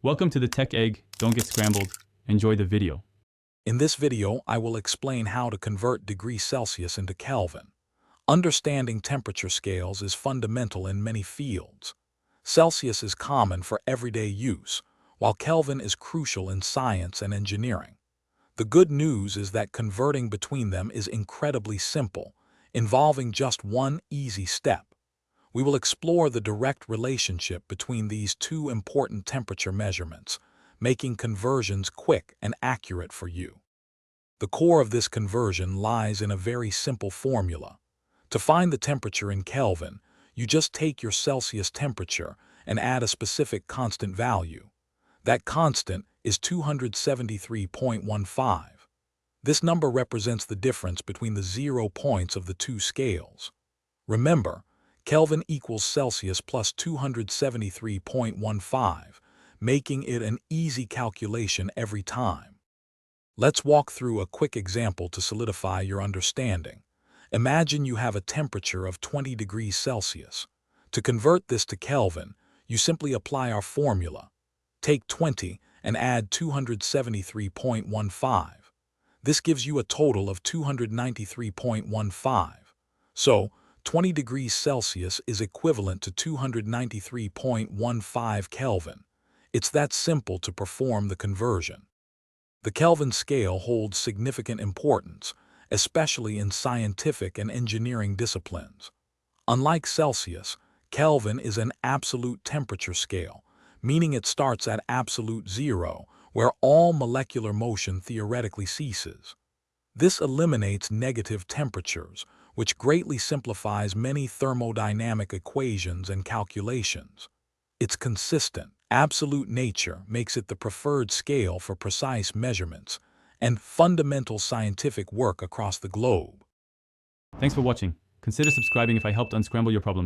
Welcome to the Tech Egg. Don't get scrambled. Enjoy the video. In this video, I will explain how to convert degrees Celsius into Kelvin. Understanding temperature scales is fundamental in many fields. Celsius is common for everyday use, while Kelvin is crucial in science and engineering. The good news is that converting between them is incredibly simple, involving just one easy step. We will explore the direct relationship between these two important temperature measurements, making conversions quick and accurate for you. The core of this conversion lies in a very simple formula. To find the temperature in Kelvin, you just take your Celsius temperature and add a specific constant value. That constant is 273.15. This number represents the difference between the 0 points of the two scales. Remember, Kelvin equals Celsius plus 273.15, making it an easy calculation every time. Let's walk through a quick example to solidify your understanding. Imagine you have a temperature of 20 degrees Celsius. To convert this to Kelvin, you simply apply our formula. Take 20 and add 273.15. This gives you a total of 293.15. So, 20 degrees Celsius is equivalent to 293.15 Kelvin. It's that simple to perform the conversion. The Kelvin scale holds significant importance, especially in scientific and engineering disciplines. Unlike Celsius, Kelvin is an absolute temperature scale, meaning it starts at absolute zero, where all molecular motion theoretically ceases. This eliminates negative temperatures, which greatly simplifies many thermodynamic equations and calculations. Its consistent, absolute nature makes it the preferred scale for precise measurements and fundamental scientific work across the globe. Thanks for watching. Consider subscribing if I helped unscramble your problems.